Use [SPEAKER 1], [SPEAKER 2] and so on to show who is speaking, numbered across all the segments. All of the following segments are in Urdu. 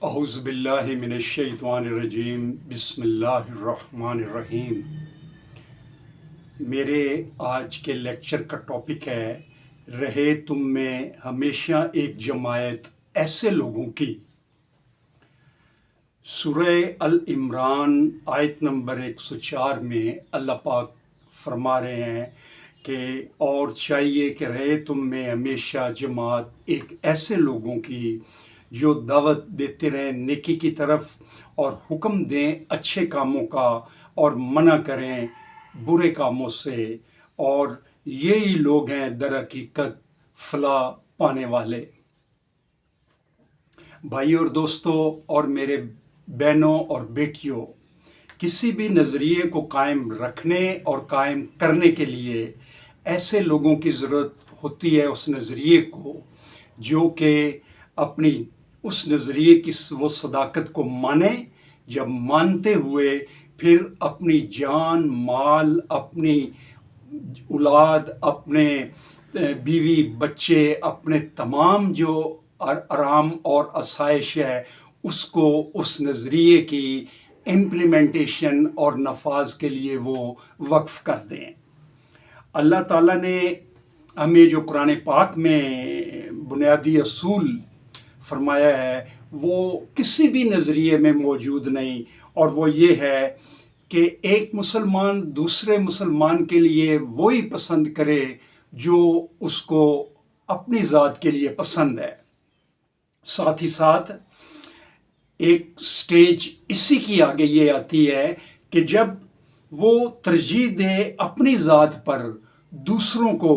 [SPEAKER 1] اعوذ باللہ من الشیطان الرجیم، بسم اللہ الرحمن الرحیم۔ میرے آج کے لیکچر کا ٹاپک ہے رہے تم میں ہمیشہ ایک جماعت ایسے لوگوں کی۔ سورہ العمران آیت نمبر 104 میں اللہ پاک فرما رہے ہیں کہ اور چاہیے کہ رہے تم میں ہمیشہ جماعت ایک ایسے لوگوں کی جو دعوت دیتے رہیں نیکی کی طرف اور حکم دیں اچھے کاموں کا اور منع کریں برے کاموں سے، اور یہی لوگ ہیں در حقیقت فلاح پانے والے۔ بھائی اور دوستوں اور میرے بہنوں اور بیٹیوں، کسی بھی نظریے کو قائم رکھنے اور قائم کرنے کے لیے ایسے لوگوں کی ضرورت ہوتی ہے، اس نظریے کو جو کہ اپنی اس نظریے کی وہ صداقت کو مانیں، جب مانتے ہوئے پھر اپنی جان مال، اپنی اولاد، اپنے بیوی بچے، اپنے تمام جو آرام اور آسائش ہے اس کو اس نظریے کی امپلیمنٹیشن اور نفاذ کے لیے وہ وقف کر دیں۔ اللہ تعالیٰ نے ہمیں جو قرآن پاک میں بنیادی اصول فرمایا ہے وہ کسی بھی نظریے میں موجود نہیں، اور وہ یہ ہے کہ ایک مسلمان دوسرے مسلمان کے لیے وہی پسند کرے جو اس کو اپنی ذات کے لیے پسند ہے۔ ساتھ ہی ساتھ ایک سٹیج اسی کی آگے یہ آتی ہے کہ جب وہ ترجیح دے اپنی ذات پر دوسروں کو،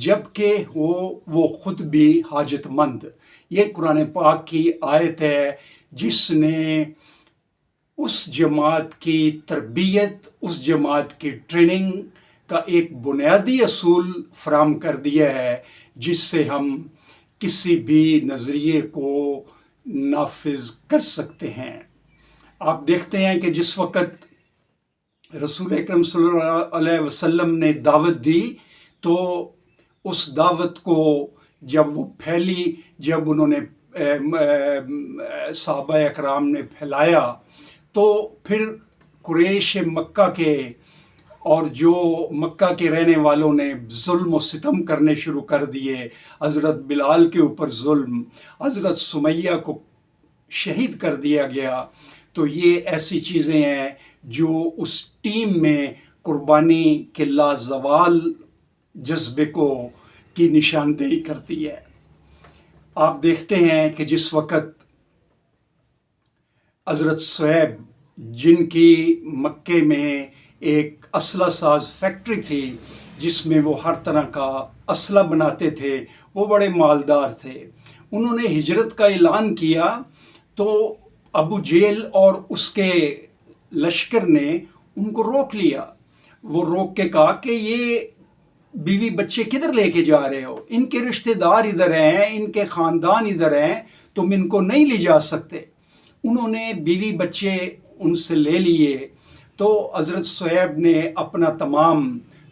[SPEAKER 1] جبکہ وہ خود بھی حاجت مند۔ یہ قرآن پاک کی آیت ہے جس نے اس جماعت کی تربیت، اس جماعت کی ٹریننگ کا ایک بنیادی اصول فراہم کر دیا ہے جس سے ہم کسی بھی نظریے کو نافذ کر سکتے ہیں۔ آپ دیکھتے ہیں کہ جس وقت رسول اکرم صلی اللہ علیہ وسلم نے دعوت دی تو اس دعوت کو جب وہ پھیلی، جب انہوں نے صحابہ اکرام نے پھیلایا تو پھر قریش مکہ کے اور جو مکہ کے رہنے والوں نے ظلم و ستم کرنے شروع کر دیے، حضرت بلال کے اوپر ظلم، حضرت سمیہ کو شہید کر دیا گیا۔ تو یہ ایسی چیزیں ہیں جو اس ٹیم میں قربانی کے لازوال جذبے کی نشاندہی کرتی ہے۔ آپ دیکھتے ہیں کہ جس وقت حضرت صہیب، جن کی مکے میں ایک اسلحہ ساز فیکٹری تھی جس میں وہ ہر طرح کا اسلحہ بناتے تھے، وہ بڑے مالدار تھے، انہوں نے ہجرت کا اعلان کیا تو ابو جہل اور اس کے لشکر نے ان کو روک لیا۔ وہ روک کے کہا کہ یہ بیوی بچے کدھر لے کے جا رہے ہو؟ ان کے رشتہ دار ادھر ہیں، ان کے خاندان ادھر ہیں، تم ان کو نہیں لے جا سکتے۔ انہوں نے بیوی بچے ان سے لے لیے تو حضرت صہیب نے اپنا تمام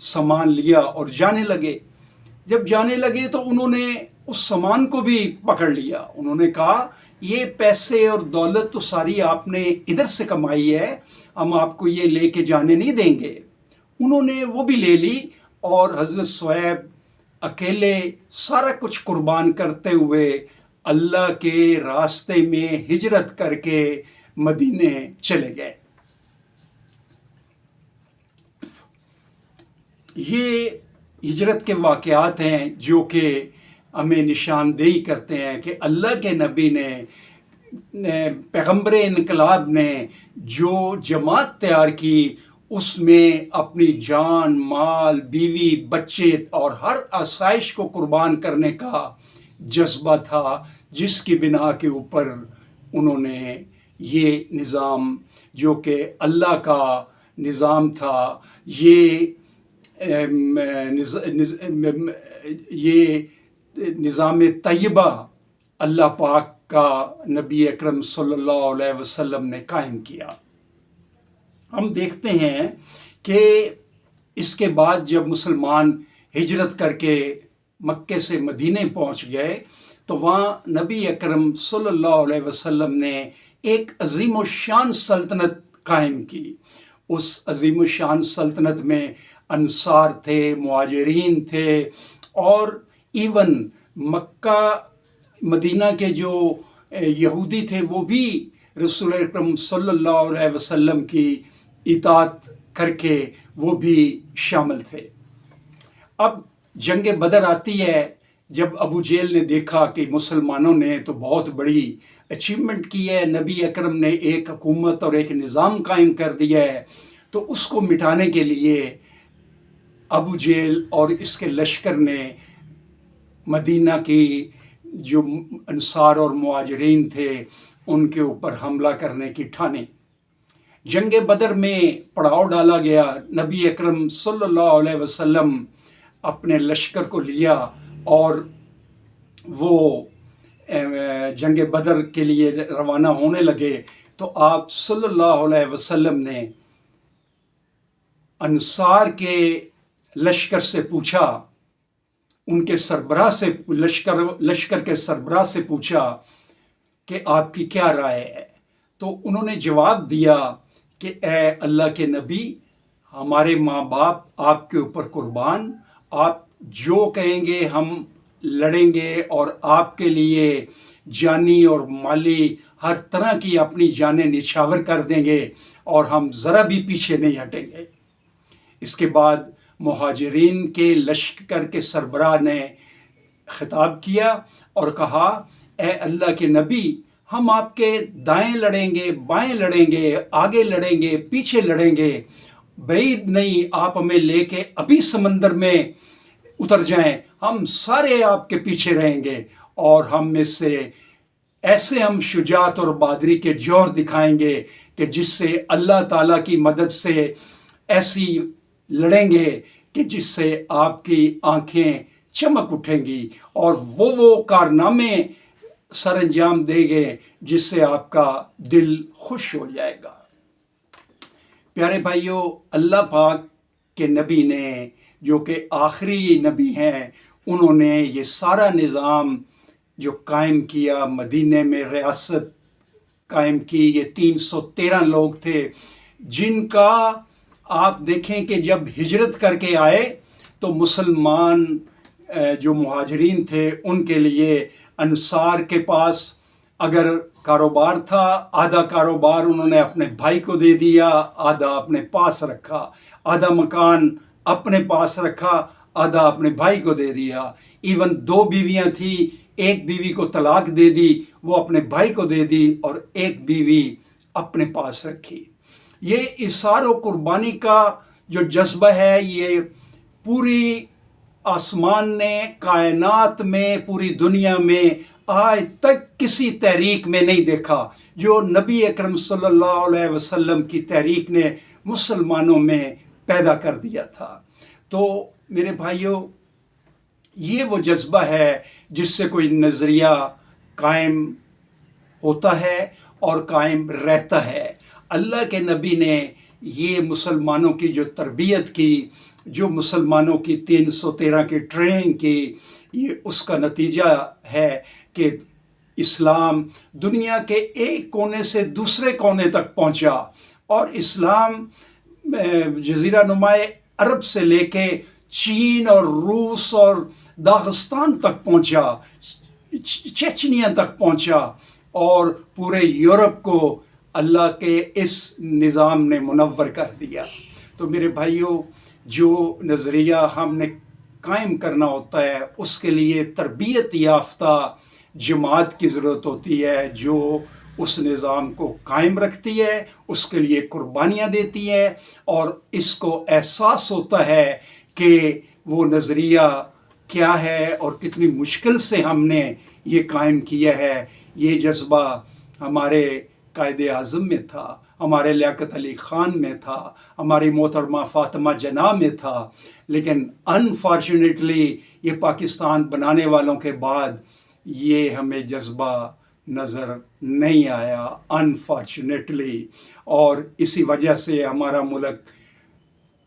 [SPEAKER 1] سامان لیا اور جانے لگے۔ جب جانے لگے تو انہوں نے اس سامان کو بھی پکڑ لیا۔ انہوں نے کہا یہ پیسے اور دولت تو ساری آپ نے ادھر سے کمائی ہے، ہم آپ کو یہ لے کے جانے نہیں دیں گے۔ انہوں نے وہ بھی لے لی اور حضرت صہیب اکیلے سارا کچھ قربان کرتے ہوئے اللہ کے راستے میں ہجرت کر کے مدینے چلے گئے۔ یہ ہجرت کے واقعات ہیں جو کہ ہمیں نشاندہی کرتے ہیں کہ اللہ کے نبی نے، پیغمبر انقلاب نے جو جماعت تیار کی اس میں اپنی جان مال بیوی بچے اور ہر آسائش کو قربان کرنے کا جذبہ تھا، جس کی بنا کے اوپر انہوں نے یہ نظام جو کہ اللہ کا نظام تھا، یہ نظام طیبہ اللہ پاک کا نبی اکرم صلی اللہ علیہ وسلم نے قائم کیا۔ ہم دیکھتے ہیں کہ اس کے بعد جب مسلمان ہجرت کر کے مکے سے مدینے پہنچ گئے تو وہاں نبی اکرم صلی اللہ علیہ وسلم نے ایک عظیم الشان سلطنت قائم کی۔ اس عظیم الشان سلطنت میں انصار تھے، مہاجرین تھے، اور ایون مکہ مدینہ کے جو یہودی تھے وہ بھی رسول اکرم صلی اللہ علیہ وسلم کی اطاعت کر کے وہ بھی شامل تھے۔ اب جنگ بدر آتی ہے، جب ابو جہل نے دیکھا کہ مسلمانوں نے تو بہت بڑی اچیومنٹ کی ہے، نبی اکرم نے ایک حکومت اور ایک نظام قائم کر دیا ہے، تو اس کو مٹانے کے لیے ابو جہل اور اس کے لشکر نے مدینہ کی جو انصار اور مہاجرین تھے ان کے اوپر حملہ کرنے کی ٹھانی۔ جنگ بدر میں پڑاؤ ڈالا گیا، نبی اکرم صلی اللہ علیہ وسلم اپنے لشکر کو لیا اور وہ جنگ بدر کے لیے روانہ ہونے لگے، تو آپ صلی اللہ علیہ وسلم نے انصار کے لشکر سے پوچھا، ان کے سربراہ سے لشکر کے سربراہ سے پوچھا کہ آپ کی کیا رائے ہے؟ تو انہوں نے جواب دیا کہ اے اللہ کے نبی، ہمارے ماں باپ آپ کے اوپر قربان، آپ جو کہیں گے ہم لڑیں گے اور آپ کے لیے جانی اور مالی ہر طرح کی اپنی جانیں نچھاور کر دیں گے اور ہم ذرا بھی پیچھے نہیں ہٹیں گے۔ اس کے بعد مہاجرین کے لشکر کے سربراہ نے خطاب کیا اور کہا، اے اللہ کے نبی، ہم آپ کے دائیں لڑیں گے، بائیں لڑیں گے، آگے لڑیں گے، پیچھے لڑیں گے، بعید نہیں آپ ہمیں لے کے ابھی سمندر میں اتر جائیں، ہم سارے آپ کے پیچھے رہیں گے، اور ہم میں سے ایسے ہم شجاعت اور بہادری کے جوہر دکھائیں گے کہ جس سے اللہ تعالیٰ کی مدد سے ایسی لڑیں گے کہ جس سے آپ کی آنکھیں چمک اٹھیں گی اور وہ کارنامے سر انجام دیں گے جس سے آپ کا دل خوش ہو جائے گا۔ پیارے بھائیوں، اللہ پاک کے نبی نے، جو کہ آخری نبی ہیں، انہوں نے یہ سارا نظام جو قائم کیا، مدینے میں ریاست قائم کی، یہ 313 لوگ تھے جن کا آپ دیکھیں کہ جب ہجرت کر کے آئے تو مسلمان جو مہاجرین تھے ان کے لیے انصار کے پاس اگر کاروبار تھا، آدھا کاروبار انہوں نے اپنے بھائی کو دے دیا، آدھا اپنے پاس رکھا، آدھا مکان اپنے پاس رکھا، آدھا اپنے بھائی کو دے دیا، ایون 2 بیویاں تھیں، ایک بیوی کو طلاق دے دی، وہ اپنے بھائی کو دے دی، اور ایک بیوی اپنے پاس رکھی۔ یہ اثار و قربانی کا جو جذبہ ہے، یہ پوری آسمان نے، کائنات میں، پوری دنیا میں آج تک کسی تحریک میں نہیں دیکھا جو نبی اکرم صلی اللہ علیہ وسلم کی تحریک نے مسلمانوں میں پیدا کر دیا تھا۔ تو میرے بھائیوں، یہ وہ جذبہ ہے جس سے کوئی نظریہ قائم ہوتا ہے اور قائم رہتا ہے۔ اللہ کے نبی نے یہ مسلمانوں کی جو تربیت کی، جو مسلمانوں کی 313 کی ٹریننگ کی، یہ اس کا نتیجہ ہے کہ اسلام دنیا کے ایک کونے سے دوسرے کونے تک پہنچا، اور اسلام جزیرہ نمائے عرب سے لے کے چین اور روس اور داغستان تک پہنچا، چچنیا تک پہنچا، اور پورے یورپ کو اللہ کے اس نظام نے منور کر دیا۔ تو میرے بھائیوں، جو نظریہ ہم نے قائم کرنا ہوتا ہے اس کے لیے تربیت یافتہ جماعت کی ضرورت ہوتی ہے، جو اس نظام کو قائم رکھتی ہے، اس کے لیے قربانیاں دیتی ہے، اور اس کو احساس ہوتا ہے کہ وہ نظریہ کیا ہے اور کتنی مشکل سے ہم نے یہ قائم کیا ہے۔ یہ جذبہ ہمارے قائد اعظم میں تھا، ہمارے لیاقت علی خان میں تھا، ہماری محترمہ فاطمہ جناح میں تھا، لیکن انفارچونیٹلی یہ پاکستان بنانے والوں کے بعد یہ ہمیں جذبہ نظر نہیں آیا، انفارچونیٹلی، اور اسی وجہ سے ہمارا ملک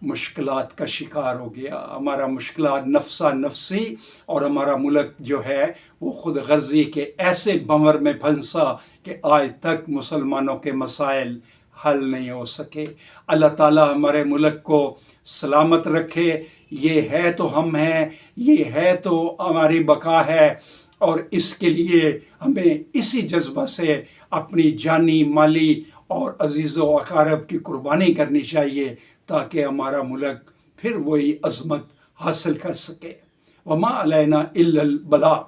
[SPEAKER 1] مشکلات کا شکار ہو گیا، ہمارا مشکلات نفسا نفسی، اور ہمارا ملک جو ہے وہ خود غرضی کے ایسے بنور میں پھنسا کہ آج تک مسلمانوں کے مسائل حل نہیں ہو سکے۔ اللہ تعالیٰ ہمارے ملک کو سلامت رکھے۔ یہ ہے تو ہم ہیں، یہ ہے تو ہماری بقا ہے، اور اس کے لیے ہمیں اسی جذبہ سے اپنی جانی، مالی اور عزیز و اقارب کی قربانی کرنی چاہیے، تاکہ ہمارا ملک پھر وہی عظمت حاصل کر سکے۔ وما علینا الا البلاغ۔